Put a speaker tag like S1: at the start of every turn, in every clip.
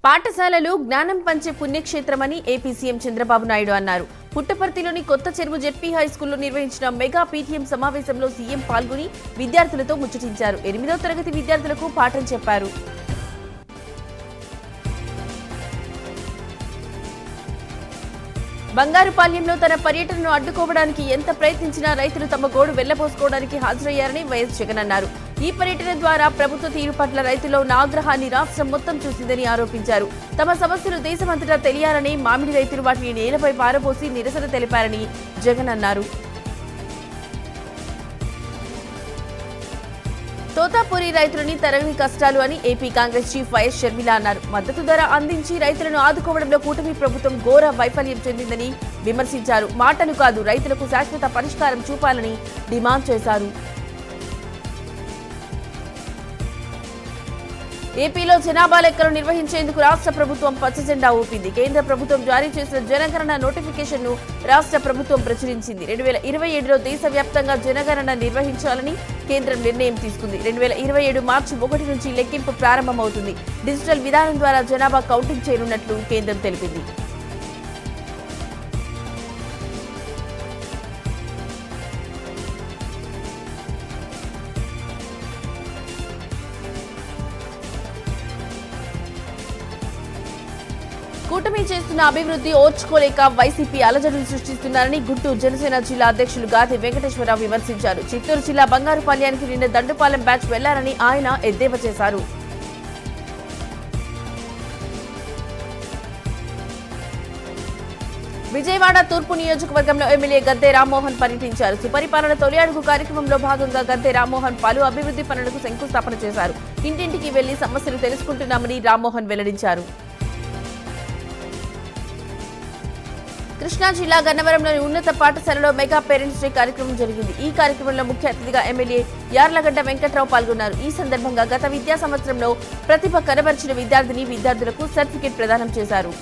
S1: పాఠశాలలు జ్ఞానం పంచే పుణ్యక్షేత్రమని ఏపీ సీఎం చంద్రబాబు నాయుడు అన్నారు. పుట్టపర్తిలోని కొత్త చెరువు జెడ్పీ హైస్కూల్లో నిర్వహించిన మెగా పీటీఎం సమావేశంలో సీఎం పాల్గొని విద్యార్థులతో ముచ్చటించారు. 8వ తరగతి విద్యార్థులకు పాఠం చెప్పారు. బంగారుపాళ్యంలో తన పర్యటనను అడ్డుకోవడానికి ఎంత ప్రయత్నించినా రైతులు తమ గోడు వెళ్లబోసుకోవడానికి హాజరయ్యారని వైఎస్ జగన్ అన్నారు. ఈ పర్యటన ద్వారా ప్రభుత్వ తీరు పట్ల రైతుల్లో ఉన్న ఆగ్రహాన్ని రాష్ట్రం మొత్తం చూసిందని ఆరోపించారు. తమ సమస్యలు దేశమంతటా తెలియాలని, మామిడి రైతులు వాటిని నేలపై పారబోసి నిరసన తెలిపారని జగన్ అన్నారు. తోతాపూరి రైతులని తరగని కష్టాలు అని AP Congress chief YS Sharmila అన్నారు. మద్దతు ధర అందించి రైతులను ఆదుకోవడంలో కూటమి ప్రభుత్వం ఘోర వైఫల్యం చెందిందని విమర్శించారు. మాటలు కాదు, రైతులకు శాశ్వత పరిష్కారం చూపాలని డిమాండ్ చేశారు. ఏపీలో జనాభా లెక్కలు నిర్వహించేందుకు రాష్ట్ర ప్రభుత్వం పచ్చజెండా ఊపింది. కేంద్ర ప్రభుత్వం జారీ చేసిన జనగణన నోటిఫికేషన్ ను రాష్ట్ర ప్రభుత్వం ప్రచురించింది. 2027లో దేశవ్యాప్తంగా జనగణన నిర్వహించాలని కేంద్రం నిర్ణయం తీసుకుంది. 2027 మార్చి 1 నుంచి లెక్కింపు ప్రారంభమవుతుంది. డిజిటల్ విధానం ద్వారా జనాభా కౌంటింగ్ చేయనున్నట్లు కేంద్రం తెలిపింది. కూటమి చేస్తున్న అభివృద్ధి ఓర్చుకోలేక వైసీపీ అలజడులు సృష్టిస్తున్నారని గుంటూరు జనసేన జిల్లా అధ్యక్షులు గాది వెంకటేశ్వరరావు విమర్శించారు. చిత్తూరు జిల్లా బంగారుపాళ్యానికి నిన్న దండుపాలెం బ్యాచ్ వెళ్లారని ఆయన ఎద్దేవా చేశారు. విజయవాడ తూర్పు నియోజకవర్గంలో ఎమ్మెల్యే గద్దె రామ్మోహన్ పర్యటించారు. సుపరిపాలన తొలి అడుగు కార్యక్రమంలో భాగంగా గద్దె రామ్మోహన్ పలు అభివృద్ధి పనులకు శంకుస్థాపన చేశారు. ఇంటింటికి వెళ్లి సమస్యలు తెలుసుకుంటున్నామని రామ్మోహన్ వెల్లడించారు. కృష్ణా జిల్లా గన్నవరంలోని ఉన్నత పాఠశాలలో మెగా పేరెంట్స్ డే కార్యక్రమం జరిగింది. ఈ కార్యక్రమంలో ముఖ్య అతిథిగా ఎమ్మెల్యే యార్లగడ్డ వెంకట్రావు పాల్గొన్నారు. ఈ సందర్భంగా గత విద్యా సంవత్సరంలో ప్రతిభ కనబర్చిన విద్యార్థులకు సర్టిఫికెట్ ప్రదానం చేశారు.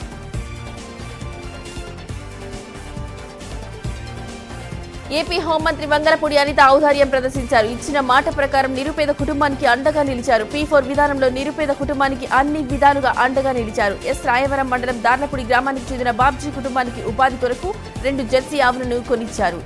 S1: ఏపీ హోంమంత్రి వంగలపూడి అనిత ఔదార్యం ప్రదర్శించారు. ఇచ్చిన మాట ప్రకారం నిరుపేద కుటుంబానికి అండగా నిలిచారు. P4 విధానంలో నిరుపేద కుటుంబానికి అన్ని విధాలుగా అండగా నిలిచారు. ఎస్ రాయవరం మండలం దార్లపూడి గ్రామానికి చెందిన బాబ్జీ కుటుంబానికి ఉపాధి కొరకు 2 జెర్సీ ఆవులను కొనిచ్చారు.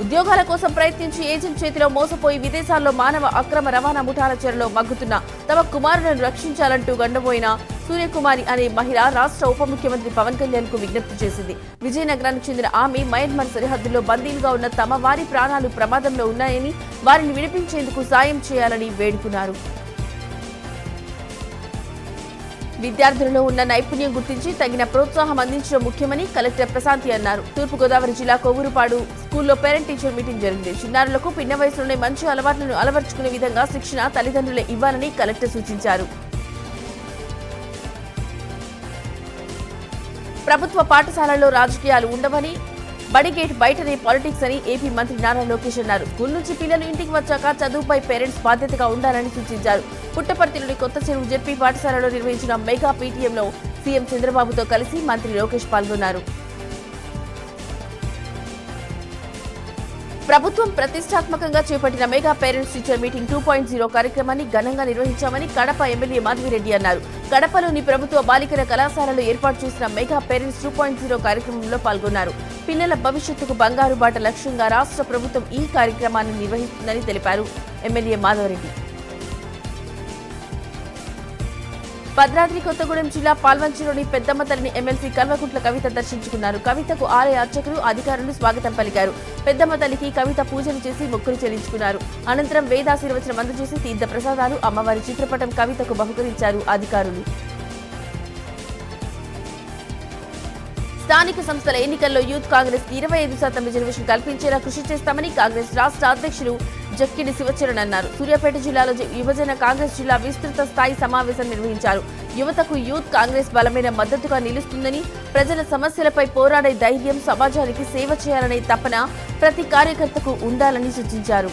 S1: ఉద్యోగాల కోసం ప్రయత్నించి ఏజెంట్ చేతిలో మోసపోయి విదేశాల్లో మానవ అక్రమ రవాణా ముఠాల చెరలో మగ్గుతున్న తమ కుమారులను రక్షించాలంటూ గండబోయిన సూర్యకుమారి అనే మహిళ రాష్ట్ర ఉప ముఖ్యమంత్రి పవన్ కళ్యాణ్ కు విజ్ఞప్తి చేసింది. విజయనగరానికి చెందిన ఆమె మయన్మార్ సరిహద్దుల్లో బందీలుగా ఉన్న తమ వారి ప్రాణాలు ప్రమాదంలో ఉన్నాయని, వారిని విడిపించేందుకు సాయం చేయాలని వేడుకున్నారు. విద్యార్థులలో ఉన్న నైపుణ్యం గుర్తించి తగిన ప్రోత్సాహం అందించడం ముఖ్యమని కలెక్టర్ ప్రశాంతి అన్నారు. తూర్పుగోదావరి జిల్లా కొవ్వూరుపాడు స్కూల్లో పేరెంట్ టీచర్ మీటింగ్ జరిగింది. చిన్నారులకు పిన్న వయసులోనే మంచి అలవాట్లను అలవర్చుకునే విధంగా శిక్షణ తల్లిదండ్రులే ఇవ్వాలని కలెక్టర్ సూచించారు. ప్రభుత్వ పాఠశాలల్లో రాజకీయాలు ఉండవని, బడిగేట్ బయటనే పాలిటిక్స్ అని ఏపీ మంత్రి నారా లోకేష్ అన్నారు. స్కూల్ నుంచి పిల్లలు ఇంటికి వచ్చాక చదువుపై పేరెంట్స్ బాధ్యతగా ఉండాలని సూచించారు. పుట్టపర్తిలోని కొత్త చెరువు జెడ్పీ పాఠశాలలో నిర్వహించిన మెగా పీటీఎంలో సీఎం చంద్రబాబుతో కలిసి మంత్రి లోకేష్ పాల్గొన్నారు. ప్రభుత్వం ప్రతిష్టాత్మకంగా చేపట్టిన మెగా పేరెంట్స్ టీచర్ మీటింగ్ 2.0 కార్యక్రమాన్ని ఘనంగా నిర్వహించామని కడప ఎమ్మెల్యే మాధవిరెడ్డి అన్నారు. కడపలోని ప్రభుత్వ బాలికల కళాశాలలో ఏర్పాటు చేసిన మెగా పేరెంట్స్ 2.0 కార్యక్రమంలో పాల్గొన్నారు. పిల్లల భవిష్యత్తుకు బంగారు బాట లక్ష్యంగా రాష్ట్ర ప్రభుత్వం ఈ కార్యక్రమాన్ని నిర్వహిస్తుందని తెలిపారు ఎమ్మెల్యే మాధవరెడ్డి. భద్రాద్రి కొత్తగూడెం జిల్లా పాల్వంచలోని పెద్దమ్మ తల్లిని ఎమ్మెల్సీ కల్వకుంట్ల కవిత దర్శించుకున్నారు. కవితకు ఆలయ అర్చకులు, అధికారులు స్వాగతం పలికారు. పెద్దమ్మ తల్లికి కవిత పూజలు చేసి మొక్కులు చెల్లించుకున్నారు. అనంతరం వేదాశీర్వచనం అందజేసి తీర్థ ప్రసాదాలు, అమ్మవారి చిత్రపటం కవితకు బహుకరించారు అధికారులు. స్థానిక సంస్థల ఎన్నికల్లో యూత్ కాంగ్రెస్ 25% రిజర్వేషన్ కల్పించేలా కృషి చేస్తామని కాంగ్రెస్ రాష్ట్ర అధ్యక్షులు జక్కిడి శివచరణ్ అన్నారు. సూర్యాపేట జిల్లాలో యువజన కాంగ్రెస్ జిల్లా విస్తృత స్థాయి సమావేశం నిర్వహించారు. యువతకు యూత్ కాంగ్రెస్ బలమైన మద్దతుగా నిలుస్తుందని, ప్రజల సమస్యలపై పోరాడే ధైర్యం, సమాజానికి సేవ చేయాలనే తపన ప్రతి కార్యకర్తకు ఉండాలని సూచించారు.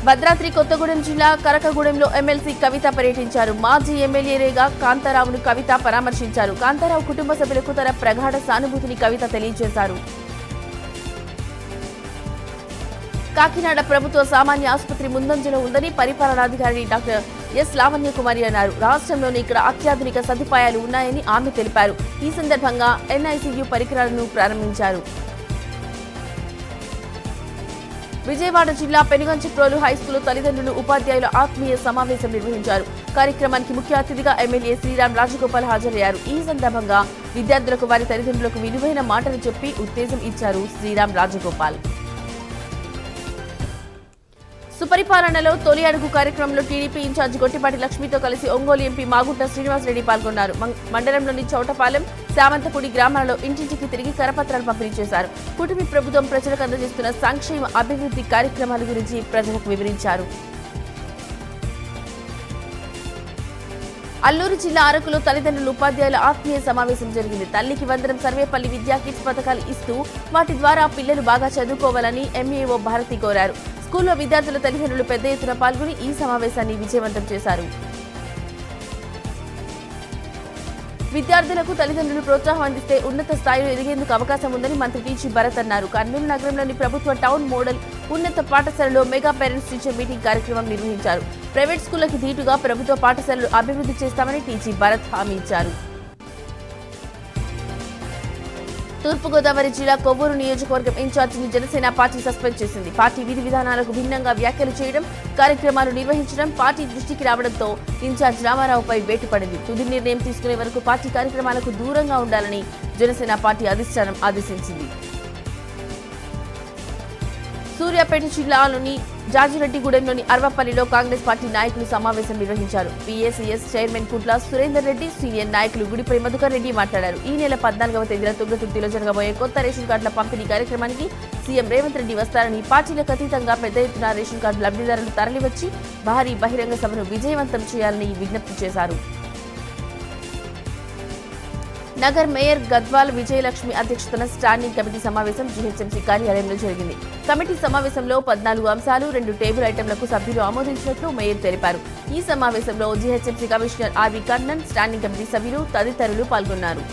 S1: భద్రాద్రి కొత్తగూడెం జిల్లా కరకగూడెంలో ఎమ్మెల్సీ కవిత పర్యటించారు. మాజీ ఎమ్మెల్యే రేగా కాంతారావును కవిత పరామర్శించారు. కాంతారావు కుటుంబ సభ్యులకు తన ప్రగాఢ సానుభూతిని కవిత తెలియజేశారు. కాకినాడ ప్రభుత్వ సామాన్య ఆసుపత్రి ముందంజలో ఉందని పరిపాలనాధికారి డాక్టర్ ఎస్ లావణ్యకుమారి అన్నారు. రాష్ట్రంలోని ఇక్కడ అత్యాధునిక సదుపాయాలు ఉన్నాయని ఆమె తెలిపారు. ఈ సందర్భంగా ఎన్ఐసియు పరికరాలను ప్రారంభించారు. విజయవాడ జిల్లా పెనుగంచిప్రోలు హైస్కూల్ తల్లిదండ్రులు ఉపాధ్యాయుల ఆత్మీయ సమావేశం నిర్వహించారు. కార్యక్రమానికి ముఖ్య అతిథిగా ఎమ్మెల్యే శ్రీరామ్ రాజగోపాల్ హాజరయ్యారు. ఈ సందర్భంగా విద్యార్థులకు వారి తల్లిదండ్రులకు విలువైన మాటలు చెప్పి ఉత్తేజం ఇచ్చారు శ్రీరామ్ రాజగోపాల్. సుపరిపాలనలో తొలి అడుగు కార్యక్రమంలో టీడీపీ ఇన్ఛార్జ్ గొట్టిపాటి లక్ష్మితో కలిసి ఒంగోలు ఎంపీ మాగుంట శ్రీనివాసరెడ్డి పాల్గొన్నారు. మండలంలోని చౌటపాలెం, శామంతపూడి గ్రామాలలో ఇంటింటికి తిరిగి కరపత్రాలు పంపిణీ చేశారు. కూటమి ప్రభుత్వం ప్రజలకు అందజేస్తున్న సంక్షేమ అభివృద్ధి కార్యక్రమాల గురించి ప్రజలకు వివరించారు. అల్లూరు జిల్లా అరకులో తల్లిదండ్రులు ఉపాధ్యాయుల ఆత్మీయ సమావేశం జరిగింది. తల్లికి వందనం సర్వేపల్లి విద్యా కిట్స్ పథకాలు ఇస్తూ వాటి ద్వారా పిల్లలు బాగా చదువుకోవాలని ఎంఈఓ భారతి కోరారు. స్కూల్లో విద్యార్థుల తల్లిదండ్రులు పెద్ద ఎత్తున పాల్గొని ఈ సమావేశాన్ని విజయవంతం చేశారు. విద్యార్థులకు తల్లిదండ్రులు ప్రోత్సాహం అందిస్తే ఉన్నత స్థాయిలో ఎదిగేందుకు అవకాశం ఉందని మంత్రి టీజీ భరత్ అన్నారు. కర్నూలు నగరంలోని ప్రభుత్వ టౌన్ మోడల్ ఉన్నత పాఠశాలలో మెగా పేరెంట్స్ టీచర్ మీటింగ్ కార్యక్రమం నిర్వహించారు. ప్రైవేట్ స్కూళ్లకు ధీటుగా ప్రభుత్వ పాఠశాలలు అభివృద్ధి చేస్తామని టీజీ భరత్ హామీ ఇచ్చారు. తూర్పుగోదావరి జిల్లా కొవ్వూరు నియోజకవర్గం ఇన్ఛార్జిని జనసేన పార్టీ సస్పెండ్ చేసింది. పార్టీ విధి విధానాలకు భిన్నంగా వ్యాఖ్యలు చేయడం, కార్యక్రమాలు నిర్వహించడం పార్టీ దృష్టికి రావడంతో ఇన్ఛార్జ్ రామారావుపై వేటు పడింది. తుది నిర్ణయం తీసుకునే వరకు పార్టీ కార్యక్రమాలకు దూరంగా ఉండాలని జనసేన పార్టీ అధిష్టానం ఆదేశించింది. సూర్యాపేట జిల్లాలోని జాజిరెడ్డిగూడెంలోని అర్వపల్లిలో కాంగ్రెస్ పార్టీ నాయకులు సమావేశం నిర్వహించారు. PACS chairman Kutla Surender Reddy, senior నాయకులు గుడిపై మధుకర్ రెడ్డి మాట్లాడారు. ఈ నెల 14వ తేదీన తుంగతుర్తిలో జరగబోయే కొత్త రేషన్ కార్డుల పంపిణీ కార్యక్రమానికి సీఎం రేవంత్ రెడ్డి వస్తారని, పార్టీలకు అతీతంగా పెద్ద ఎత్తున రేషన్ కార్డు లబ్ధిదారులు తరలివచ్చి భారీ బహిరంగ సభను విజయవంతం చేయాలని విజ్ఞప్తి చేశారు. నగర్ మేయర్ గద్వాల్ విజయలక్ష్మి అధ్యక్షతన స్టాండింగ్ కమిటీ సమావేశం జీహెచ్ఎంసీ కార్యాలయంలో జరిగింది. కమిటీ సమావేశంలో 14 అంశాలు, 2 టేబుల్ ఐటంలకు సభ్యులు ఆమోదించినట్లు మేయర్ తెలిపారు. ఈ సమావేశంలో GHMC commissioner RV Karnan, standing committee సభ్యులు తదితరులు పాల్గొన్నారు.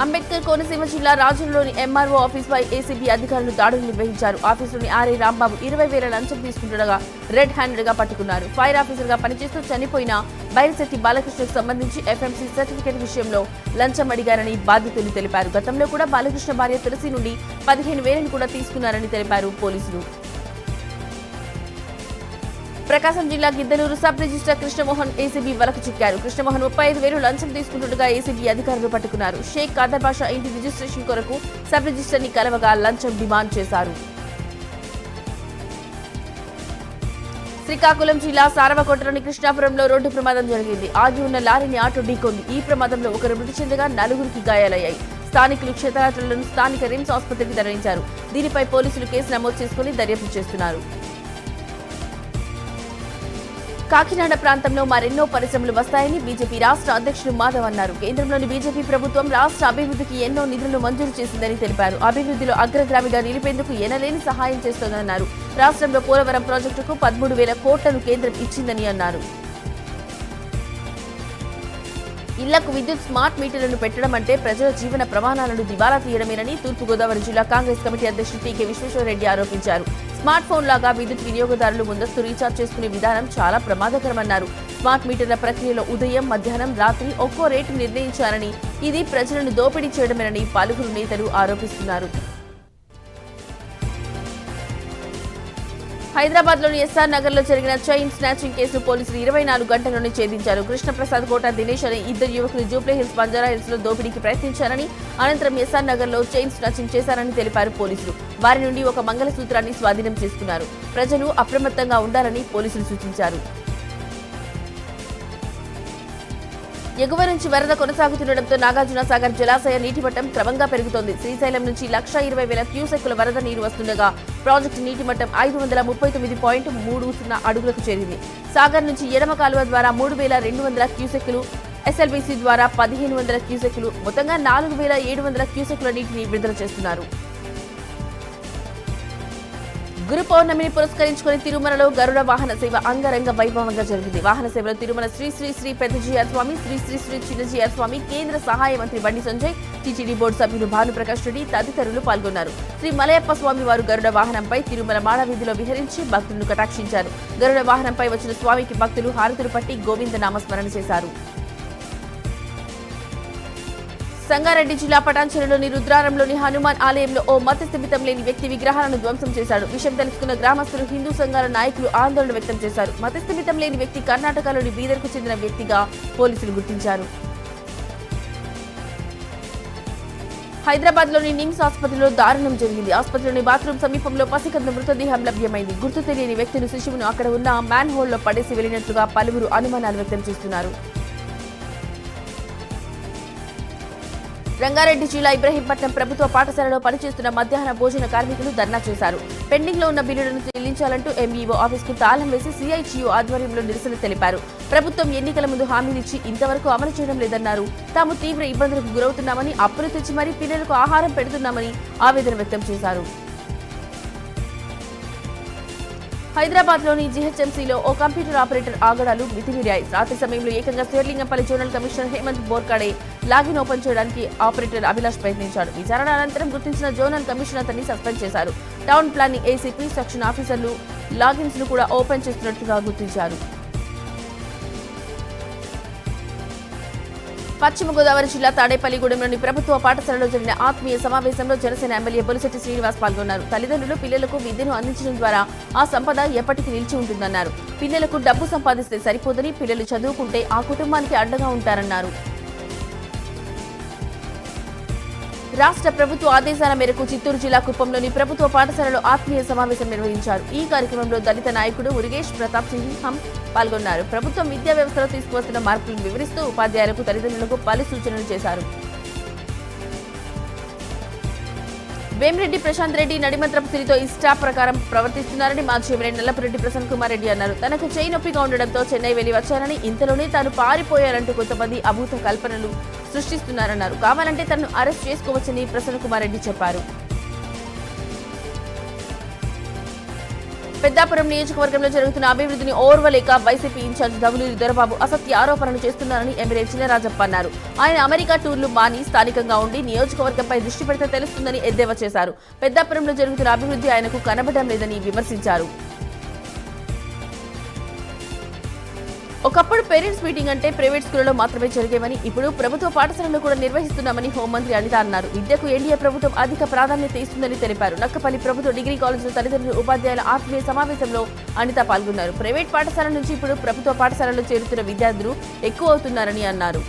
S1: అంబేద్కర్ కోనసీమ జిల్లా రాజులలోని ఎంఆర్ఓ ఆఫీస్పై ఏసీబీ అధికారులు దాడులు నిర్వహించారు. ఆఫీసులోని ఆర్ఐ రాంబాబు 20,000 లంచం తీసుకుంటుండగా రెడ్ హ్యాండెడ్ గా పట్టుకున్నారు. ఫైర్ ఆఫీసర్ గా పనిచేస్తూ చనిపోయిన బైరశెట్టి బాలకృష్ణకు సంబంధించి ఎఫ్ఎంసీ సర్టిఫికేట్ విషయంలో లంచం అడిగారని బాధితులు తెలిపారు. గతంలో కూడా బాలకృష్ణ భార్య తులసి నుండి 15,000 కూడా తీసుకున్నారని తెలిపారు పోలీసులు. ప్రకాశం జిల్లా Giddalur sub register Krishnamohan ACB వలకు చిక్కారు. కృష్ణమోహన్ 35,000 లంచం తీసుకుంటుండగా ఏసీబీ అధికారులు పట్టుకున్నారు. షేక్ ఖాదర్ బాషా ఇంటి రిజిస్ట్రేషన్ కొరకు సబ్ రిజిస్టర్ ని కలవగా లంచం డిమాండ్ చేశారు. శ్రీకాకుళం జిల్లా సారవకోటలోని కృష్ణాపురంలో రోడ్డు ప్రమాదం జరిగింది. ఆగి ఉన్న లారీని ఆటో ఢీకొంది. ఈ ప్రమాదంలో ఒకరు మృతి చెందగా 4గురికి గాయాలయ్యాయి. స్థానికులు క్షతగాత్రులను స్థానిక రిమ్స్ ఆసుపత్రికి తరలించారు. దీనిపై పోలీసులు కేసు నమోదు చేసుకుని దర్యాప్తు చేస్తున్నారు. కాకినాడ ప్రాంతంలో మరెన్నో పరిశ్రమలు వస్తాయని బీజేపీ రాష్ట్ర అధ్యక్షుడు మాధవ్ అన్నారు. కేంద్రంలోని బీజేపీ ప్రభుత్వం రాష్ట్ర అభివృద్ధికి ఎన్నో నిధులను మంజూరు చేసిందని తెలిపారు. అభివృద్ధిలో అగ్రగామిగా నిలిపేందుకు ఎనలేని సహాయం చేస్తోందన్నారు. రాష్ట్రంలో పోలవరం ప్రాజెక్టుకు 13,000 కోట్లను కేంద్రం ఇచ్చిందని అన్నారు. ఇళ్లకు విద్యుత్ స్మార్ట్ మీటర్లను పెట్టడం అంటే ప్రజల జీవన ప్రమాణాలను దివాలా తీయడమేనని తూర్పుగోదావరి జిల్లా కాంగ్రెస్ కమిటీ అధ్యక్షుడు టీకే విశ్వేశ్వరరెడ్డి ఆరోపించారు. స్మార్ట్ ఫోన్ లాగా విద్యుత్ వినియోగదారులు ముందస్తు రీఛార్జ్ చేసుకునే విధానం చాలా ప్రమాదకరమన్నారు. స్మార్ట్ మీటర్ల ప్రక్రియలో ఉదయం, మధ్యాహ్నం, రాత్రి ఒక్కో రేటు నిర్ణయించారని, ఇది ప్రజలను దోపిడీ చేయడమేనని పలువురు నేతలు ఆరోపిస్తున్నారు. హైదరాబాద్లోని ఎస్ఆర్ నగర్లో జరిగిన చైన్ స్నాచింగ్ కేసును పోలీసులు 24 గంటల్లోనే ఛేదించారు. కృష్ణప్రసాద్ కోట, దినేష్ అనే ఇద్దరు యువకులు జూబ్లీహిల్స్, బంజారాహిల్స్ లో దోపిడీకి ప్రయత్నించారని, అనంతరం ఎస్ఆర్ నగర్లో చైన్ స్నాచింగ్ చేశారని తెలిపారు పోలీసులు. వారి నుండి ఒక మంగళసూత్రాన్ని స్వాధీనం చేసుకున్నారు. ప్రజలు అప్రమత్తంగా ఉండాలని పోలీసులు సూచించారు. ఎగువ నుంచి వరద కొనసాగుతుండటంతో నాగార్జున సాగర్ జలాశయ నీటి మట్టం క్రమంగా పెరుగుతోంది. శ్రీశైలం నుంచి 1,20,000 క్యూసెక్కుల వరద నీరు వస్తుండగా ప్రాజెక్టు నీటి మట్టం 539.30 అడుగులకు చేరింది. సాగర్ నుంచి ఎడమ కాలువ ద్వారా 3,200 క్యూసెక్కులు, ఎస్ఎల్బీసీ ద్వారా 1,500 క్యూసెక్కులు, మొత్తంగా 4,700 క్యూసెక్కుల నీటిని విడుదల చేస్తున్నారు. గురు పౌర్ణమిని పురస్కరించుకుని తిరుమలలో గరుడ వాహన సేవ అంగరంగ వైభవంగా జరిగింది. వాహన సేవలో తిరుమల శ్రీ శ్రీ శ్రీ పెద్దజీఆర్ స్వామి, శ్రీ శ్రీ శ్రీ చిన్నజీఆర్ స్వామి, కేంద్ర సహాయ మంత్రి బండి సంజయ్, టీటీడీ బోర్డు సభ్యులు భానుప్రకాష్ రెడ్డి తదితరులు పాల్గొన్నారు. శ్రీ మలయప్ప స్వామి వారు గరుడ వాహనంపై తిరుమల మాడవీధిలో విహరించి భక్తులను కటాక్షించారు. గరుడ వాహనంపై వచ్చిన స్వామికి భక్తులు హారతులు పట్టి గోవింద నామస్మరణ చేశారు. సంగారెడ్డి జిల్లా పటాన్చెరులోని రుద్రారంలోని హనుమాన్ ఆలయంలో ఓ మతస్థిమితం లేని వ్యక్తి విగ్రహాలను ధ్వంసం చేశాడు. విషయం తెలుసుకున్న గ్రామస్తులు, హిందూ సంఘాల నాయకులు ఆందోళన వ్యక్తం చేశారు. మతస్థిమితం లేని వ్యక్తి కర్ణాటకలోని బీదర్కు చెందిన వ్యక్తిగా పోలీసులు గుర్తించారు. హైదరాబాద్ లోని నిమ్స్ ఆసుపత్రిలో దారుణం జరిగింది. ఆసుపత్రిలోని బాత్రూమ్ సమీపంలో పసికందు మృతదేహం లభ్యమైంది. గుర్తు తెలియని వ్యక్తులు శిశువును అక్కడ ఉన్న మ్యాన్ హోల్లో పడేసి వెళ్లినట్లుగా పలువురు అనుమానాలు వ్యక్తం చేస్తున్నారు. రంగారెడ్డి జిల్లా ఇబ్రహీంపట్నం ప్రభుత్వ పాఠశాలలో పనిచేస్తున్న మధ్యాహ్న భోజన కార్మికులు ధర్నా చేశారు. పెండింగ్ లో ఉన్న బిల్లులను చెల్లించాలంటూ ఎంఈఓ ఆఫీసుకు తాళం వేసి సిఐటియు ఆధ్వర్యంలో నిరసన తెలిపారు. ప్రభుత్వం ఎన్నికల ముందు హామీలిచ్చి ఇంతవరకు అమలు చేయడం లేదన్నారు. తాము తీవ్ర ఇబ్బందులకు గురవుతున్నామని, అప్పులు తెచ్చి మరీ పిల్లలకు ఆహారం పెడుతున్నామని ఆవేదన వ్యక్తం చేశారు. హైదరాబాద్ లోని జీహెచ్ఎంసీలో ఓ కంప్యూటర్ ఆపరేటర్ ఆగడాలు మితిమీరాయి. రాత్రి సమయంలో ఏకంగా Serilingampally zonal commissioner Hemant Borkade login open చేయడానికి ఆపరేటర్ అభిలాష్ ప్రయత్నించాడు. విచారణ అనంతరం గుర్తించిన జోనల్ కమిషనర్ అతన్ని సస్పెండ్ చేశారు. టౌన్ ప్లానింగ్ ఏసీపీ, సెక్షన్ ఆఫీసర్లు లాగిన్స్ ను కూడా ఓపెన్ చేస్తున్నట్లుగా గుర్తించారు. పశ్చిమ గోదావరి జిల్లా తాడేపల్లిగూడెంలోని ప్రభుత్వ పాఠశాలలో జరిగిన ఆత్మీయ సమావేశంలో జనసేన ఎమ్మెల్యే బొలిశెట్టి శ్రీనివాస్ పాల్గొన్నారు. తల్లిదండ్రులు పిల్లలకు విద్యను అందించడం ద్వారా ఆ సంపద ఎప్పటికీ నిలిచి ఉంటుందన్నారు. పిల్లలకు డబ్బు సంపాదిస్తే సరిపోదని, పిల్లలు చదువుకుంటే ఆ కుటుంబానికి అండగా ఉంటారన్నారు. రాష్ట్ర ప్రభుత్వ ఆదేశాల మేరకు చిత్తూరు జిల్లా కుప్పంలోని ప్రభుత్వ పాఠశాలలో ఆత్మీయ సమావేశం నిర్వహించారు. ఈ కార్యక్రమంలో దళిత నాయకుడు మురుగేష్ ప్రతాప్ సింహం పాల్గొన్నారు. ప్రభుత్వం విద్యా వ్యవస్థలో తీసుకువస్తున్న మార్పులను వివరిస్తూ ఉపాధ్యాయులకు, తల్లిదండ్రులకు పలు సూచనలు చేశారు. వేమిరెడ్డి ప్రశాంత్ రెడ్డి నడిమంత్రపు సిరితో ఇష్టా ప్రకారం ప్రవర్తిస్తున్నారని మాజీ ఎమ్మెల్యే నల్లపురెడ్డి ప్రసన్న కుమార్ రెడ్డి అన్నారు. తనకు చేయి నొప్పిగా ఉండడంతో చెన్నై వెళ్లి వచ్చారని, ఇంతలోనే తాను పారిపోయారంటూ కొంతమంది అభూత కల్పనలు సృష్టిస్తున్నారన్నారు. కావాలంటే తనను అరెస్ట్ చేసుకోవచ్చని ప్రసన్న కుమార్ రెడ్డి చెప్పారు. పెద్దాపురం నియోజకవర్గంలో జరుగుతున్న అభివృద్ధిని ఓర్వలేక వైసీపీ ఇన్ఛార్జ్ దవులూరి దొరబాబు అసత్య ఆరోపణలు చేస్తున్నారని ఎమ్మెల్యే చినరాజప్ప అన్నారు. ఆయన అమెరికా టూర్లు మాని స్థానికంగా ఉండి నియోజకవర్గంపై దృష్టి పెడితే తెలుస్తుందని ఎద్దేవా చేశారు. పెద్దాపురంలో జరుగుతున్న అభివృద్ధి ఆయనకు కనబడడం లేదని విమర్శించారు. ఒకప్పుడు పేరెంట్స్ మీటింగ్ అంటే ప్రైవేట్ స్కూళ్లలో మాత్రమే జరిగేవని, ఇప్పుడు ప్రభుత్వ పాఠశాలలో కూడా నిర్వహిస్తున్నామని హోంమంత్రి అనిత అన్నారు. విద్యకు ఎన్డీఏ ప్రభుత్వం అధిక ప్రాధాన్యత ఇస్తుందని తెలిపారు. నక్కపల్లి ప్రభుత్వ డిగ్రీ కాలేజీలో తల్లిదండ్రులు, ఉపాధ్యాయుల ఆత్మీయ సమావేశంలో అనిత పాల్గొన్నారు. ప్రైవేట్ పాఠశాల నుంచి ఇప్పుడు ప్రభుత్వ పాఠశాలలో చేరుతున్న విద్యార్థులు ఎక్కువ అవుతున్నారని అన్నారు.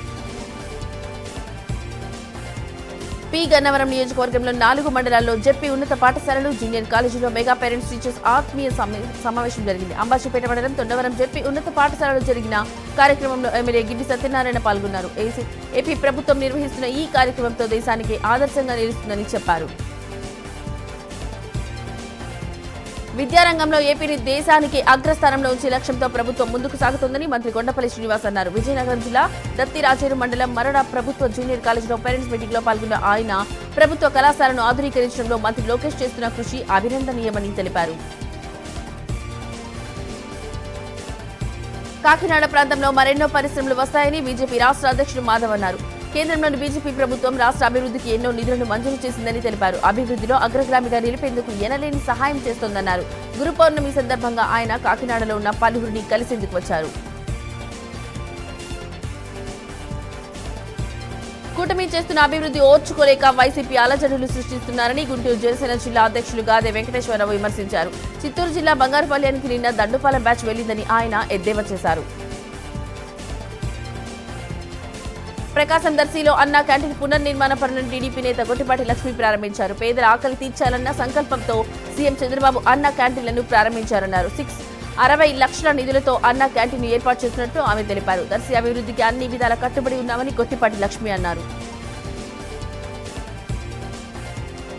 S1: పి గన్నవరం నియోజకవర్గంలో 4 మండలాల్లో జెడ్పీ ఉన్నత పాఠశాలలు, జూనియర్ కాలేజీలో మెగా పేరెంట్స్ టీచర్స్ ఆత్మీయ సమావేశం జరిగింది. అంబాజీపేట మండలం తొండవరం జెడ్పీ ఉన్నత పాఠశాలలో జరిగిన కార్యక్రమంలో ఎమ్మెల్యే గిడ్డి సత్యనారాయణ పాల్గొన్నారు. ఏపీ ప్రభుత్వం నిర్వహిస్తున్న ఈ కార్యక్రమంతో దేశానికి ఆదర్శంగా నిలుస్తుందని చెప్పారు. విద్యారంగంలో ఏపీని దేశానికి అగ్రస్థానంలో ఉంచే లక్ష్యంతో ప్రభుత్వం ముందుకు సాగుతోందని మంత్రి కొండపల్లి శ్రీనివాస్ అన్నారు. విజయనగరం జిల్లా దత్తిరాజేరు మండలం మరడ ప్రభుత్వ జూనియర్ కాలేజీలో పేరెంట్స్ మీటింగ్ లో పాల్గొన్న ఆయన ప్రభుత్వ కళాశాలను ఆధునీకరించడంలో మంత్రి లోకేష్ చేస్తున్న కృషి అభినందనీయమని తెలిపారు. కాకినాడ ప్రాంతంలో మరెన్నో పరిశ్రమలు వస్తాయని బీజేపీ రాష్ట్ర అధ్యక్షుడు మాధవ్ అన్నారు. కేంద్రంలోని బీజేపీ ప్రభుత్వం రాష్ట్ర అభివృద్ధికి ఎన్నో నిధులను మంజూరు చేసిందని తెలిపారు. అభివృద్ధిలో అగ్రగామిగా నిలిపేందుకు ఎనలేని సహాయం చేస్తోందన్నారు. గురు పౌర్ణమి సందర్భంగా ఆయన కాకినాడలో ఉన్న పలువురిని కలిసేందుకు వచ్చారు. కూటమి చేస్తున్న అభివృద్ధి ఓర్చుకోలేక వైసీపీ అలజడులు సృష్టిస్తున్నారని గుంటూరు జనసేన జిల్లా అధ్యక్షులు గాదే వెంకటేశ్వరరావు విమర్శించారు. చిత్తూరు జిల్లా బంగారుపాళ్యానికి నిన్న దండుపాలెం బ్యాచ్ వెళ్లిందని ఆయన ఎద్దేవా చేశారు. ప్రకాశం దర్శిలో అన్నా క్యాంటీన్ పునర్నిర్మాణ పనులను టీడీపీ నేత గొట్టిపాటి లక్ష్మి ప్రారంభించారు. పేదల ఆకలి తీర్చాలన్న సంకల్పంతో సీఎం చంద్రబాబు అన్నా క్యాంటీన్లను ప్రారంభించారన్నారు. 60 లక్షల నిధులతో అన్నా క్యాంటీన్ ఏర్పాటు చేస్తున్నట్టు ఆమె తెలిపారు. దర్శి అభివృద్ధికి అన్ని విధాల కట్టుబడి ఉన్నామని గొట్టిపాటి లక్ష్మి అన్నారు.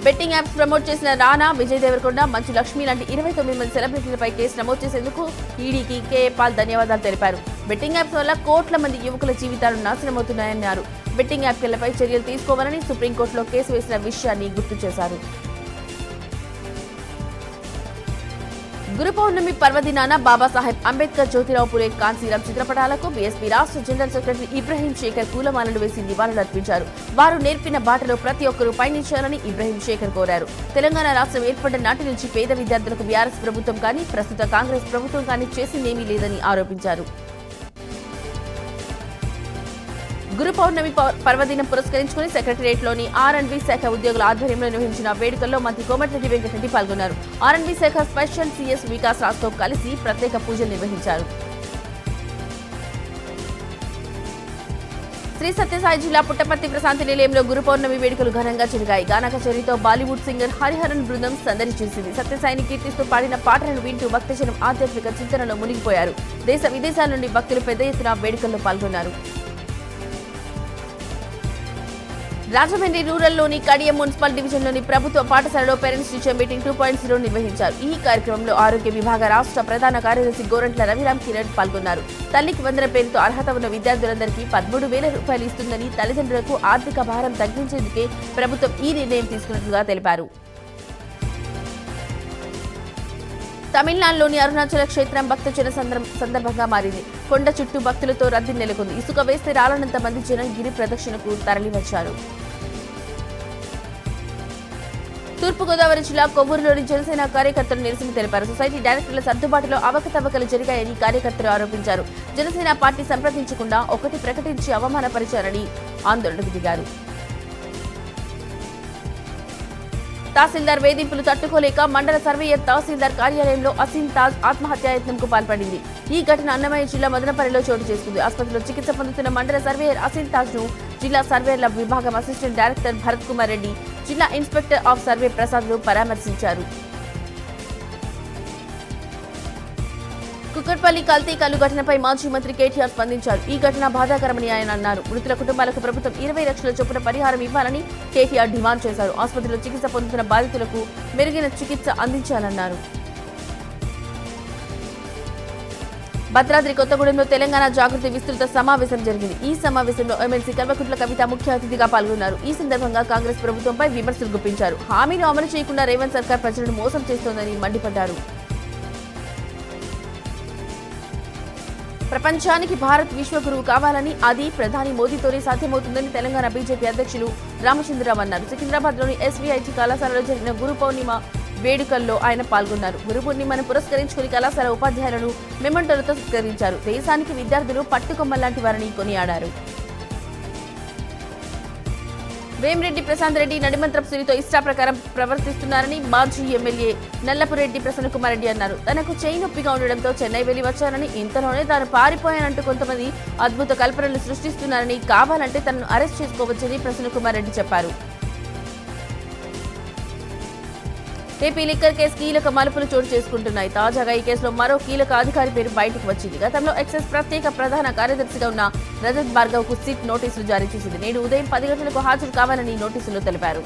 S1: బెట్టింగ్ యాప్స్ ప్రమోట్ చేసిన రానా, విజయ్ దేవరకొండ, మంచు లక్ష్మి లాంటి 29 మంది సెలబ్రిటీలపై కేసు నమోదు చేసేందుకు ఈడీకి కేఏ పాల్ ధన్యవాదాలు తెలిపారు. బెట్టింగ్ యాప్స్ వల్ల కోట్ల మంది యువకుల జీవితాలు నాశనమవుతున్నాయన్నారు. బెట్టింగ్ యాప్లపై చర్యలు తీసుకోవాలని సుప్రీంకోర్టులో కేసు వేసిన విషయాన్ని గుర్తు చేశారు. గురు పౌర్ణమి పర్వదినాన బాబాసాహెబ్ అంబేద్కర్, జ్యోతిరావు పులే, కాంశీరాం చిత్రపటాలకు బీఎస్పీ రాష్ట్ర జనరల్ సెక్రటరీ ఇబ్రహీం శేఖర్ పూలమాలలు వేసి నివాళులర్పించారు. వారు నేర్పిన బాటలో ప్రతి ఒక్కరూ పయనించాలని ఇబ్రహీం శేఖర్ కోరారు. తెలంగాణ రాష్ట్రం ఏర్పడిన నాటి నుంచి పేద విద్యార్థులకు బీఆర్ఎస్ ప్రభుత్వం కానీ, ప్రస్తుత కాంగ్రెస్ ప్రభుత్వం కానీ చేసిందేమీ లేదని ఆరోపించారు. గురు పౌర్ణమి పర్వదినం పురస్కరించుకుని సెక్రటరియట్లోని ఆర్ఎండ్బీ శాఖ ఉద్యోగుల ఆధ్వర్యంలో నిర్వహించిన వేడుకల్లో మంత్రి కోమటిరెడ్డి వెంకటరెడ్డి పాల్గొన్నారు. ఆర్ఎండ్బీ శాఖ స్పెషల్ సీఎస్ వికాస్ రాజ్తో కలిసి ప్రత్యేక పూజలు నిర్వహించారు. శ్రీ సత్యసాయి జిల్లా పుట్టపర్తి ప్రశాంతి నిలయంలో గురు పౌర్ణమి వేడుకలు ఘనంగా జరిగాయి. గాన కచేరీతో బాలీవుడ్ సింగర్ హరిహరన్ బృందం సందడి చేసింది. సత్యసాయిని కీర్తిస్తూ పాడిన పాటలను వింటూ భక్తజనం ఆధ్యాత్మిక చింతనలో మునిగిపోయారు. దేశ విదేశాల నుండి భక్తులు పెద్ద ఎత్తున వేడుకల్లో పాల్గొన్నారు. రాజమండ్రి రూరల్లోని కడియం మున్సిపల్ డివిజన్లోని ప్రభుత్వ పాఠశాలలో పేరెంట్స్ టీచర్ మీటింగ్ 2.0 నిర్వహించారు. ఈ కార్యక్రమంలో ఆరోగ్య విభాగ రాష్ట్ర ప్రధాన కార్యదర్శి గోరంట్ల రవిరామ్ కిరణ్ పాల్గొన్నారు. తల్లికి వందన పేరుతో అర్హత ఉన్న విద్యార్థులందరికీ 13,000 రూపాయలు ఇస్తుందని, తల్లిదండ్రులకు ఆర్థిక భారం తగ్గించేందుకే ప్రభుత్వం ఈ నిర్ణయం తీసుకున్నట్లుగా తెలిపారు. తమిళనాడులోని అరుణాచల క్షేత్రం భక్తజన సందర్భంగా మారింది. కొండ చుట్టూ భక్తులతో రద్దీ నెలకొంది. ఇసుక వేస్తే రాలనంత మంది జనం గిరి ప్రదక్షిణకు తరలివచ్చారు. తూర్పుగోదావరి జిల్లా కొవ్వూరులోని జనసేన కార్యకర్తలు నిరసన తెలిపారు. సొసైటీ డైరెక్టర్ల సర్దుబాటులో అవకతవకలు జరిగాయని కార్యకర్తలు ఆరోపించారు. జనసేన పార్టీ సంప్రదించకుండా ఒకటి ప్రకటించి అవమానపరిచారని ఆందోళనకు దిగారు. తహసీల్దార్ వేధింపులు తట్టుకోలేక మండల సర్వేయర్ తహసీల్దార్ కార్యాలయంలో అసీం తాజ్ ఆత్మహత్యాయత్నంకు పాల్పడింది. ఈ ఘటన అన్నమయ్య జిల్లా మదనపల్లిలో చోటు చేసుకుంది. ఆసుపత్రిలో చికిత్స పొందుతున్న మండల సర్వేయర్ అసీం తాజ్ ను జిల్లా సర్వేయర్ల విభాగం అసిస్టెంట్ డైరెక్టర్ భరత్ కుమార్ రెడ్డి, జిల్లా ఇన్స్పెక్టర్ ఆఫ్ సర్వే ప్రసాద్ ను పరామర్శించారు. కుక్కట్పల్లి కల్తీ కల్లు ఘటనపై మాజీ మంత్రి కేటీఆర్ స్పందించారు. ఈ ఘటన బాధాకరమని ఆయన అన్నారు. మృతుల కుటుంబాలకు ప్రభుత్వం 20 లక్షల చొప్పున పరిహారం ఇవ్వాలని కేటీఆర్ డిమాండ్ చేశారు. ఆసుపత్రిలో చికిత్స పొందుతున్న బాధితులకు మెరుగైన చికిత్స అందించాలన్నారు. భద్రాద్రి కొత్తగూడెంలో తెలంగాణ జాగృతి విస్తృత సమావేశం జరిగింది. ఈ సమావేశంలో ఎమ్మెల్సీ కల్వకుంట్ల కవిత ముఖ్య అతిథిగా పాల్గొన్నారు. ఈ సందర్భంగా కాంగ్రెస్ ప్రభుత్వంపై విమర్శలు గుప్పించారు. హామీలు అమలు చేయకుండా రేవంత్ సర్కార్ ప్రజలను మోసం చేస్తోందని మండిపడ్డారు. ప్రపంచానికి భారత్ విశ్వగురువు కావాలని, అది ప్రధాని మోదీతోనే సాధ్యమవుతుందని తెలంగాణ బీజేపీ అధ్యక్షులు రామచంద్రరావు అన్నారు. సికింద్రాబాద్లోని ఎస్వీఐటీ కళాశాలలో జరిగిన గురు పౌర్ణిమ వేడుకల్లో ఆయన పాల్గొన్నారు. గురు పూర్ణిమను పురస్కరించుకుని కళాశాల ఉపాధ్యాయులను మెమంటోలతో సత్కరించారు. దేశానికి విద్యార్థులు పట్టుకొమ్మలాంటి వారిని కొనియాడారు. వేమిరెడ్డి ప్రశాంత్ రెడ్డి నడిమంత్రపు సిరితో ఇష్టాప్రకారం ప్రవర్తిస్తున్నారని మాజీ ఎమ్మెల్యే నల్లపురెడ్డి ప్రసన్నకుమార్ రెడ్డి అన్నారు. తనకు చేయి నొప్పిగా ఉండడంతో చెన్నై వెళ్లి వచ్చారని, ఇంతలోనే తాను పారిపోయానంటూ కొంతమంది అద్భుత కల్పనలు సృష్టిస్తున్నారని, కావాలంటే తనను అరెస్ట్ చేసుకోవచ్చని ప్రసన్నకుమార్ రెడ్డి చెప్పారు. ఏపీ లిక్కర్ కేసు కీలక మలుపులు చోటు చేసుకుంటున్నాయి. తాజాగా ఈ కేసులో మరో కీలక అధికారి పేరు బయటకు వచ్చింది. గతంలో ఎక్సైజ్ ప్రత్యేక ప్రధాన కార్యదర్శిగా ఉన్న రజత్ భార్గవ్ కు సిట్ నోటీసులు జారీ చేసింది. నేడు ఉదయం 10 గంటలకు హాజరు కావాలని నోటీసులు తెలిపారు.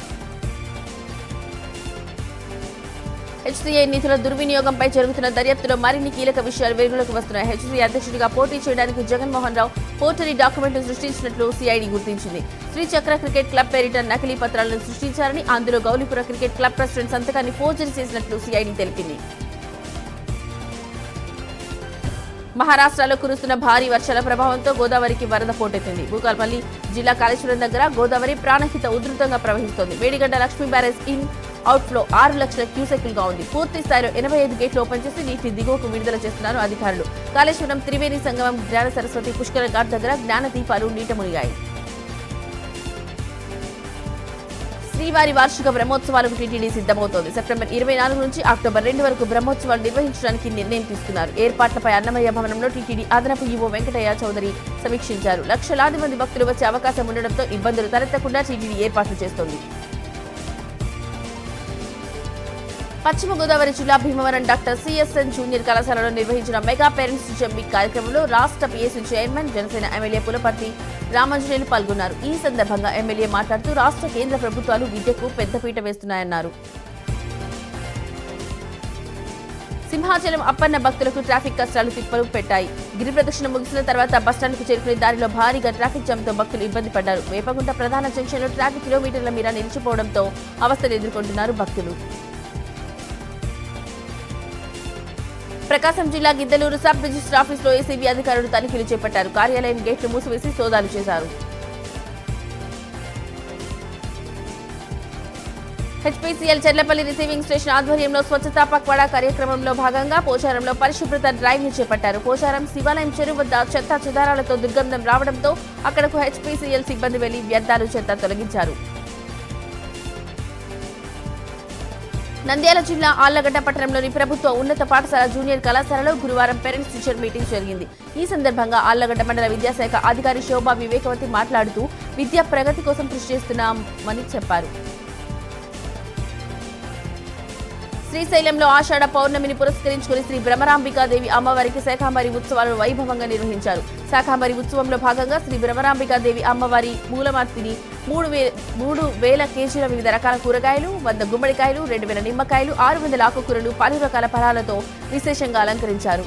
S1: హెచ్సీఐ నిధుల దుర్వినియోగంపై జరుగుతున్న దర్యాప్తులో మరిన్ని కీలక విషయాలు వెలుగులోకి వస్తున్నాయి. హెచ్సీఐ అధ్యక్షుడిగా పోటీ చేయడానికి జగన్మోహన్ రావు పోర్టరీ డాక్యుమెంట్ను సృష్టించినట్లు సిఐడి గుర్తించింది. శ్రీచక్ర క్రికెట్ క్లబ్ పేరిట నకిలీ పత్రాలను సృష్టించారని, అందులో గౌలిపుర క్రికెట్ క్లబ్ ప్రెసిడెంట్ సంతకాన్ని ఫోర్జరీ చేసినట్లు సిఐడి తెలిపింది. మహారాష్ట్రలో కురుస్తున్న భారీ వర్షాల ప్రభావంతో గోదావరికి వరద పోటెత్తింది. భూపాలపల్లి జిల్లా కాళేశ్వరం దగ్గర గోదావరి ప్రాణహిత ఉధృతంగా ప్రవహిస్తోంది. Medigadda Lakshmi barrage in outflow 6 లక్షల క్యూసెక్కులుగా ఉంది. పూర్తి స్థాయిలో 85 గేట్లు ఓపెన్ చేసి నీటి దిగువకు విడుదల చేస్తున్నారు అధికారులు. కాళేశ్వరం త్రివేణి సంగమం, జ్ఞాన సరస్వతి పుష్కర ఘాట్ దగ్గర జ్ఞాన దీపాలు నీట మునిగాయి. శ్రీవారి వార్షిక బ్రహ్మోత్సవాలకు టీటీడీ సిద్ధమవుతోంది. సెప్టెంబర్ 24 నుంచి అక్టోబర్ 2 వరకు బ్రహ్మోత్సవాలు నిర్వహించడానికి నిర్ణయం తీసుకున్నారు. ఏర్పాట్లపై అన్నమయ్య భవనంలో టీటీడీ అదనపు ఈవో వెంకటయ్య చౌదరి సమీక్షించారు. లక్షలాది మంది భక్తులు వచ్చే అవకాశం ఉండడంతో ఇబ్బందులు తలెత్తకుండా టీటీడీ ఏర్పాట్లు చేస్తోంది. పశ్చిమ గోదావరి జిల్లా భీమవరం డాక్టర్ సిఎస్ఎన్ జూనియర్ కళాశాలలో నిర్వహించిన మెగా పేరెంట్స్ టీచర్ మీట్ కార్యక్రమంలో రాష్ట్ర PSC chairman Janasena MLA Pulaparthi Ramanjaneyulu పాల్గొన్నారు. ఈ సందర్భంగా ఎమ్మెల్యే మాట్లాడుతూ రాష్ట్ర కేంద్ర ప్రభుత్వాలు విద్యకు పెద్దపీట వేస్తున్నాయన్నారు. సింహాచలం అప్పన్న భక్తులకు ట్రాఫిక్ కష్టాలు తిప్పలు పెట్టాయి. గిరి ప్రదక్షిణ ముగిసిన తర్వాత బస్టాండ్కు చేరుకునే దారిలో భారీగా ట్రాఫిక్ జామ్తో భక్తులు ఇబ్బంది పడ్డారు. వేపగుంట ప్రధాన జంక్షన్లో ట్రాఫిక్ కిలోమీటర్ల మేర నిలిచిపోవడంతో అవస్థలు ఎదుర్కొంటున్నారు భక్తులు. ప్రకాశం జిల్లా గిద్దలూరు సబ్ రిజిస్టర్ ఆఫీసులో ఏసీబీ అధికారులు తనిఖీలు చేపట్టారు. కార్యాలయం గేట్లు మూసివేసి సోదాలు చేశారు. హెచ్పీసీఎల్ చెర్లపల్లి రిసీవింగ్ స్టేషన్ ఆధ్వర్యంలో స్వచ్ఛతా పక్వాడా కార్యక్రమంలో భాగంగా పోచారంలో పరిశుభ్రత డ్రైవ్ ను చేపట్టారు. పోచారం శివాలయం చెరువు వద్ద చెత్త చెదారాలతో దుర్గంధం రావడంతో అక్కడకు హెచ్పీసీఎల్ సిబ్బంది వెళ్లి వ్యర్థాలు చెత్త తొలగించారు. నంద్యాల జిల్లా ఆళ్లగడ్డ పట్టణంలోని ప్రభుత్వ ఉన్నత పాఠశాల జూనియర్ కళాశాలలో గురువారం పేరెంట్స్ టీచర్ మీటింగ్ జరిగింది. ఈ సందర్భంగా ఆళ్లగడ్డ మండల విద్యాశాఖ అధికారి శోభా వివేకవతి మాట్లాడుతూ విద్యా ప్రగతి కోసం కృషి చేస్తున్నామని చెప్పారు. శ్రీశైలంలో ఆషాఢ పౌర్ణమిని పురస్కరించుకుని శ్రీ భ్రమరాంబికాదేవి అమ్మవారికి శాకాంబరి ఉత్సవాలను వైభవంగా నిర్వహించారు. శాకాంబరి ఉత్సవంలో భాగంగా శ్రీ భ్రమరాంబికాదేవి అమ్మవారి మూలమూర్తిని 3,000 కేజీల వివిధ రకాల కూరగాయలు, 100 గుమ్మడికాయలు, 2,000 నిమ్మకాయలు, 600 ఆకుకూరలు, పలు రకాల ఫలాలతో విశేషంగా అలంకరించారు.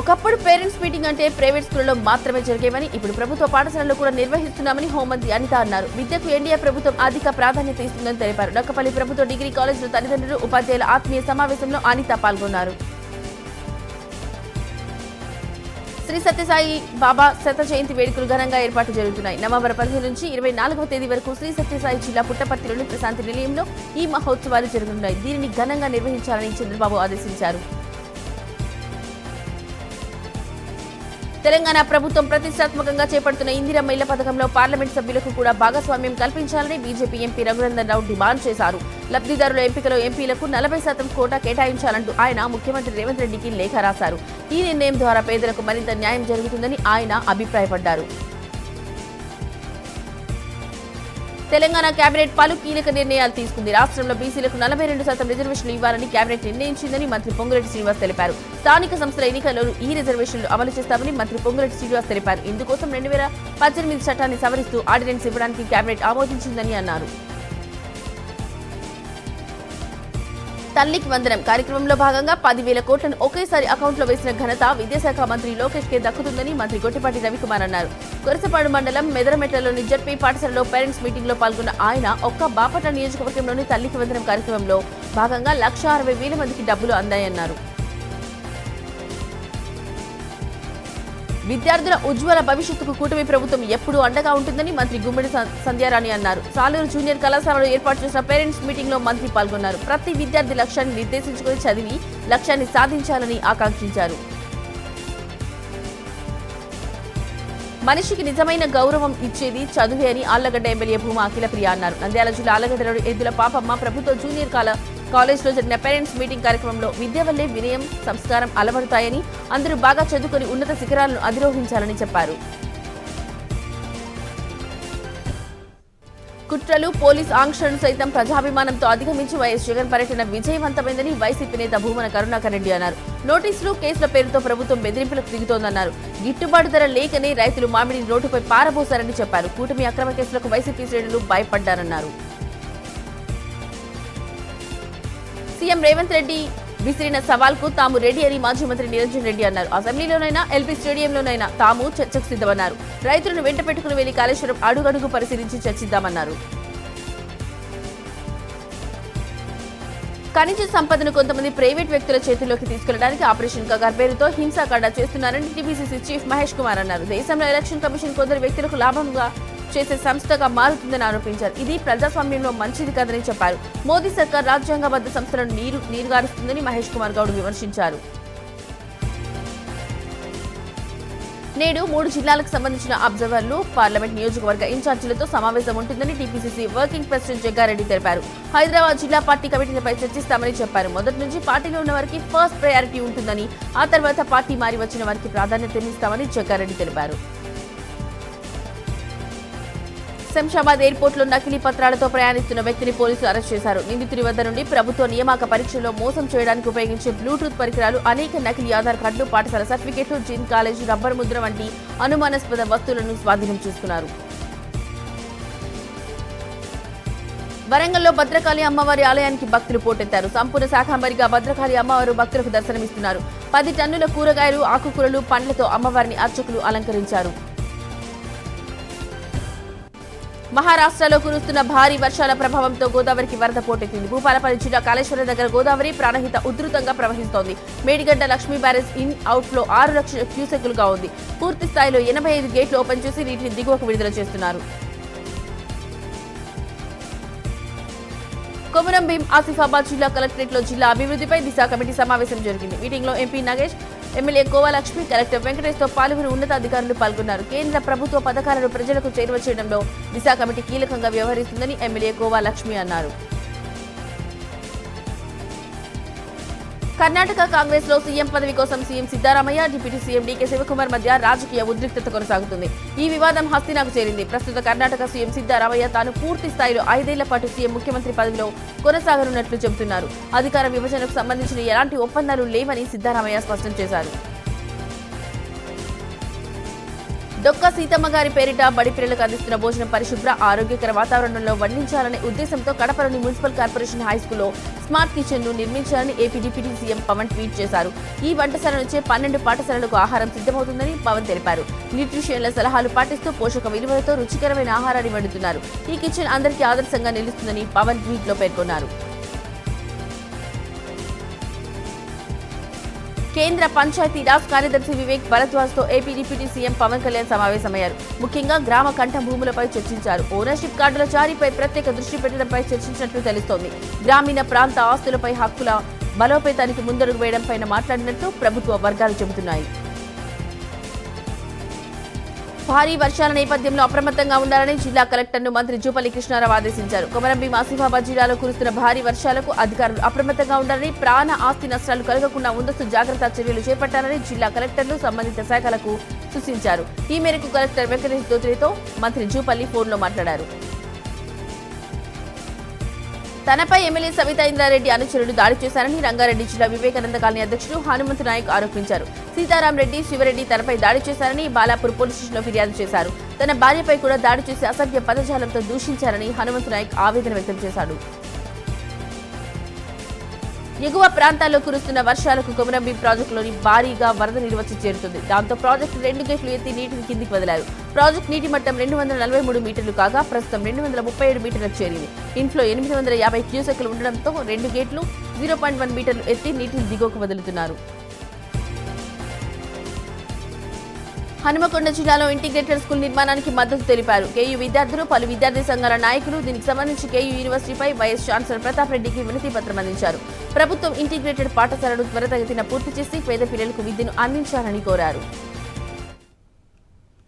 S1: ఒకప్పుడు పేరెంట్స్ మీటింగ్ అంటే ప్రైవేట్ స్కూళ్లలో మాత్రమే జరిగేవని, ఇప్పుడు ప్రభుత్వ పాఠశాలలో కూడా నిర్వహిస్తున్నామని హోంమంత్రి అనిత అన్నారు. విద్యకు ఎన్డీఏ ప్రభుత్వం అధిక ప్రాధాన్యత ఇస్తుందని తెలిపారు. నక్కపల్లి ప్రభుత్వ డిగ్రీ కాలేజీలో తల్లిదండ్రులు, ఉపాధ్యాయుల ఆత్మీయ సమావేశంలో అనిత పాల్గొన్నారు. శ్రీ సత్యసాయి బాబా శత జయంతి వేడుకలు ఘనంగా ఏర్పాటు జరుగుతున్నాయి. నవంబర్ 15 నుంచి 24వ తేదీ వరకు శ్రీ సత్యసాయి జిల్లా పుట్టపర్తిలోని ప్రశాంతి నిలయంలో ఈ మహోత్సవాలు జరుగుతున్నాయి. దీనిని ఘనంగా నిర్వహించాలని చంద్రబాబు ఆదేశించారు. తెలంగాణ ప్రభుత్వం ప్రతిష్టాత్మకంగా చేపడుతున్న ఇందిరమ్మ ఇళ్ల పథకంలో పార్లమెంట్ సభ్యులకు కూడా భాగస్వామ్యం కల్పించాలని BJP MP Raghunandan Rao demand చేశారు. లబ్ధిదారుల ఎంపికలో ఎంపీలకు 40% కోటా కేటాయించాలంటూ ఆయన ముఖ్యమంత్రి రేవంత్ రెడ్డికి లేఖ రాశారు. ఈ నిర్ణయం ద్వారా పేదలకు మరింత న్యాయం జరుగుతుందని ఆయన అభిప్రాయపడ్డారు. తెలంగాణ కేబినెట్ పలు కీలక నిర్ణయాలు తీసుకుంది. రాష్ట్రంలో బీసీలకు 42% రిజర్వేషన్లు ఇవ్వాలని కేబినెట్ నిర్ణయించిందని మంత్రి పొంగులేటి శ్రీనివాస్ తెలిపారు. స్థానిక సంస్థల ఎన్నికల్లో ఈ రిజర్వేషన్లు అమలు చేస్తామని మంత్రి పొంగులేటి శ్రీనివాస్ తెలిపారు. ఇందుకోసం 2018 చట్టాన్ని సవరిస్తూ ఆర్డినెన్స్ ఇవ్వడానికి కేబినెట్ ఆమోదించిందని అన్నారు. తల్లికి వందనం కార్యక్రమంలో భాగంగా 10,000 కోట్లను ఒకేసారి అకౌంట్లో వేసిన ఘనత విద్యాశాఖ మంత్రి లోకేష్ కే దక్కుతుందని మంత్రి గొట్టిపాటి రవికుమార్ అన్నారు. కొరసపాడు మండలం మెదరమెట్లలో జడ్పీ పాఠశాలలో పేరెంట్స్ మీటింగ్ లో పాల్గొన్న ఆయన ఒక్క బాపట్ల నియోజకవర్గంలోని తల్లికి వందనం కార్యక్రమంలో భాగంగా 1,60,000 మందికి డబ్బులు అందాయన్నారు. విద్యార్థుల ఉజ్వల భవిష్యత్తుకు కూటమి ప్రభుత్వం ఎప్పుడూ అండగా ఉంటుందని మంత్రి గుమ్మడి సంధ్యారాణి అన్నారు. సాలూరు జూనియర్ కళాశాలలో ఏర్పాటు చేసిన పేరెంట్స్ మీటింగ్ లో మంత్రి పాల్గొన్నారు. ప్రతి విద్యార్థి లక్ష్యాన్ని నిర్దేశించుకుని చదివి లక్ష్యాన్ని సాధించాలని ఆకాంక్షించారు. మనిషికి నిజమైన గౌరవం ఇచ్చేది చదువే అని ఆళ్లగడ్డ ఎమ్మెల్యే భూమా అఖిలప్రియ అన్నారు. నంద్యాల జిల్లా ఆళ్లగడ్డలోని ఎద్దుల పాపమ్మ ప్రభుత్వ జూనియర్ కాలేజ్లో జరిగిన పేరెంట్స్ మీటింగ్ కార్యక్రమంలో విద్య వల్లే వినయం, సంస్కారం అలవడతాయని, అందరూ బాగా చదువుకొని ఉన్నత శిఖరాలను అధిరోహించాలని చెప్పారు. కుట్రలు, పోలీస్ ఆంక్షలను సైతం ప్రజాభిమానంతో అధిగమించి వైఎస్ జగన్ పర్యటన విజయవంతమైందని వైసీపీ నేత భూమన కరుణాకర్ రెడ్డి అన్నారు. నోటీసులు, కేసుల పేరుతో ప్రభుత్వం బెదిరింపులకు దిగుతోందన్నారు. గిట్టుబాటు ధర లేకనే రైతులు మామిడిని రోడ్డుపై పారబోశారని చెప్పారు. కూటమి అక్రమ కేసులకు వైసీపీ శ్రేణులు భయపడ్డారన్నారు. సీఎం రేవంత్ రెడ్డి విసిరిన సవాల్కు తాము రెడీ అని మాజీ మంత్రి నిరంజన్ రెడ్డి అన్నారు. అసెంబ్లీలోనైనా, ఎల్పీ స్టేడియంలోనైనా తాము చర్చకు సిద్ధమన్నారు. రైతులను వెంట పెట్టుకుని వెళ్లి కాళేశ్వరం అడుగడుగు పరిశీలించి చర్చిద్దామన్నారు. ఖనిజ సంపదను కొంతమంది ప్రైవేట్ వ్యక్తుల చేతుల్లోకి తీసుకెళ్లడానికి ఆపరేషన్ కగార్ పేరుతో హింసాకాండ చేస్తున్నారని టీపీసీసీ చీఫ్ మహేష్ కుమార్ అన్నారు. దేశంలో ఎలక్షన్ కమిషన్ కొందరు వ్యక్తులకు లాభంగా చేసే సంస్థగా మారుతుందని ఆరోపించారు. ఇది ప్రజాస్వామ్యంలో మంచిది కాదని చెప్పారు. మోదీ సర్కార్ రాజ్యాంగబద్ధ సంస్థలను నీరుగారుస్తుందని మహేష్ కుమార్ గౌడ్ విమర్శించారు. నేడు 3 జిల్లాలకు సంబంధించిన అబ్జర్వర్లు, పార్లమెంట్ నియోజకవర్గ ఇన్ఛార్జీలతో సమావేశం ఉంటుందని టీపీసీసీ వర్కింగ్ ప్రెసిడెంట్ జగ్గారెడ్డి తెలిపారు. హైదరాబాద్ జిల్లా పార్టీ కమిటీలపై చర్చిస్తామని చెప్పారు. మొదటి నుంచి పార్టీలో ఉన్న వారికి ఫస్ట్ ప్రయారిటీ ఉంటుందని, ఆ తర్వాత పార్టీ మారి వచ్చిన వారికి ప్రాధాన్యతనిస్తామని జగ్గారెడ్డి తెలిపారు. శంషాబాద్ ఎయిర్పోర్టులో నకిలీ పత్రాలతో ప్రయాణిస్తున్న వ్యక్తిని పోలీసులు అరెస్ట్ చేశారు. నిందితుడి వద్ద నుండి ప్రభుత్వ నియామక పరీక్షల్లో మోసం చేయడానికి ఉపయోగించే బ్లూటూత్ పరికరాలు, అనేక నకిలీ ఆధార్ కార్డులు, పాఠశాల సర్టిఫికెట్లు, జిన్ కాలేజీ రబ్బర్ ముద్ర వంటి అనుమానాస్పద వస్తువులను స్వాధీనం చేసుకున్నారు. వరంగల్లో భద్రకాళి అమ్మవారి ఆలయానికి భక్తులు పోటెత్తారు. సంపూర్ణ శాకాంబరిగా భద్రకాళి అమ్మవారు భక్తులకు దర్శనమిస్తున్నారు. 10 టన్నుల కూరగాయలు, ఆకుకూరలు, పండ్లతో అమ్మవారిని అర్చకులు అలంకరించారు. మహారాష్ట్రలో కురుస్తున్న భారీ వర్షాల ప్రభావంతో గోదావరికి వరద పోటెత్తింది. భూపాలపల్లి జిల్లా కాళేశ్వరం దగ్గర గోదావరి ప్రాణహిత ఉధృతంగా ప్రవహిస్తోంది. మేడిగడ్డ లక్ష్మీ బ్యారేజ్ ఇన్ అవుట్లో 6 లక్షల క్యూసెక్కులుగా ఉంది. పూర్తి స్థాయిలో 85 గేట్లు ఓపెన్ చేసి నీటిని దిగువకు విడుదల చేస్తున్నారు. కొమరం భీం ఆసిఫాబాద్ జిల్లా కలెక్టరేట్ లో జిల్లా అభివృద్ధిపై దిశ కమిటీ సమావేశం జరిగింది. మీటింగ్ లో MP Nagesh, MLA Kova Lakshmi, collector Venkatesh తో పలువురు ఉన్నతాధికారులు పాల్గొన్నారు. కేంద్ర ప్రభుత్వ పథకాలను ప్రజలకు చేరువ చేయడంలో దిశ కమిటీ కీలకంగా వ్యవహరిస్తుందని ఎమ్మెల్యే కోవాలక్ష్మి అన్నారు. కర్ణాటక కాంగ్రెస్ లో సీఎం పదవి కోసం CM Siddaramaiah, deputy CM DK Shivakumar మధ్య రాజకీయ ఉద్రిక్తత కొనసాగుతుంది. ఈ వివాదం హస్తినాకు చేరింది. ప్రస్తుత కర్ణాటక సీఎం సిద్ధరామయ్య తాను పూర్తి స్థాయిలో 5 ఏళ్ల పాటు సీఎం ముఖ్యమంత్రి పదవిలో కొనసాగనున్నట్లు చెబుతున్నారు. అధికార విభజనకు సంబంధించిన ఎలాంటి ఒప్పందాలు లేవని సిద్ధరామయ్య స్పష్టం చేశారు. డొక్క సీతమ్మ గారి పేరిట బడి పిల్లలకు అందిస్తున్న భోజనం పరిశుభ్ర, ఆరోగ్యకర వాతావరణంలో వండించాలనే ఉద్దేశంతో కడపలోని మున్సిపల్ కార్పొరేషన్ హైస్కూల్లో స్మార్ట్ కిచెన్ ను నిర్మించాలని AP deputy CM Pavan tweet చేశారు. ఈ వంటశాల నుంచే 12 పాఠశాలలకు ఆహారం సిద్ధమవుతుందని పవన్ తెలిపారు. న్యూట్రిషియన్ల సలహాలు పాటిస్తూ పోషక విలువలతో రుచికరమైన ఆహారాన్ని వండుతున్నారు. ఈ కిచెన్ అందరికీ ఆదర్శంగా నిలుస్తుందని పవన్ ట్వీట్ లో పేర్కొన్నారు. కేంద్ర పంచాయతీరాజ్ కార్యదర్శి వివేక్ భరద్వాజ్ తో AP deputy CM Pavan Kalyan సమావేశమయ్యారు. ముఖ్యంగా గ్రామ కంఠ భూములపై చర్చించారు. ఓనర్షిప్ కార్డుల జారీపై ప్రత్యేక దృష్టి పెట్టడంపై చర్చించినట్లు తెలుస్తోంది. గ్రామీణ ప్రాంత ఆస్తులపై హక్కుల బలోపేతానికి ముందడుగు వేయడంపై మాట్లాడినట్లు ప్రభుత్వ వర్గాలు చెబుతున్నాయి. భారీ వర్షాల నేపథ్యంలో అప్రమత్తంగా ఉండాలని జిల్లా కలెక్టర్ను మంత్రి జూపల్లి కృష్ణారావు ఆదేశించారు. కొమరం భీం ఆసిఫాబాద్ జిల్లాలో కురుస్తున్న భారీ వర్షాలకు అధికారులు అప్రమత్తంగా ఉండాలని, ప్రాణ ఆస్తి నష్టాలు కలగకుండా ముందస్తు జాగ్రత్త చర్యలు చేపట్టాలని జిల్లా కలెక్టర్లు సంబంధిత శాఖలకు సూచించారు. ఈ మేరకు కలెక్టర్ వెంకటేష్ దోత్రేతో మంత్రి జూపల్లి ఫోన్లో మాట్లాడారు. తనపై ఎమ్మెల్యే సవితా ఇంద్రారెడ్డి అనుచరులు దాడి చేశారని రంగారెడ్డి జిల్లా వివేకానంద కాలనీ అధ్యక్షుడు హనుమంతు నాయక్ ఆరోపించారు. సీతారాం రెడ్డి, శివరెడ్డి తనపై దాడి చేశారని బాలాపూర్ పోలీస్ స్టేషన్లో ఫిర్యాదు చేశారు. తన భార్యపై కూడా దాడి చేసి అసభ్య పదజాలంతో దూషించారని హనుమంతు నాయక్ ఆవేదన వ్యక్తం చేశాడు. ఎగువ ప్రాంతాల్లో కురుస్తున్న వర్షాలకు కొమరం భీం ప్రాజెక్టులోని భారీగా వరద నీరు వచ్చి చేరుతుంది. దాంతో ప్రాజెక్టు 2 గేట్లు ఎత్తి నీటిని కిందికి వదిలారు. ప్రాజెక్టు నీటి మట్టం 243 మీటర్లు కాగా ప్రస్తుతం 237 మీటర్లకు చేరింది. ఇన్ఫ్లో 850 క్యూసెక్లు ఉండడంతో 2 గేట్లు 0.1 మీటర్లు ఎత్తి నీటిని దిగువకు వదులుతున్నారు. హనుమకొండ జిల్లాలో ఇంటిగ్రేటెడ్ స్కూల్ నిర్మాణానికి మద్దతు తెలిపారు. కేయూ విద్యార్థులు, పలు విద్యార్థి సంఘాల నాయకులు. దీనికి సంబంధించి కేయూ యూనివర్సిటీపై వైఎస్ ఛాన్సలర్ ప్రతాప్ రెడ్డికి వినతి పత్రం అందించారు. ప్రభుత్వం ఇంటిగ్రేటెడ్ పాఠశాలను త్వరితగతిన పూర్తి చేసి పేద పిల్లలకు విద్యను అందించాలని కోరారు.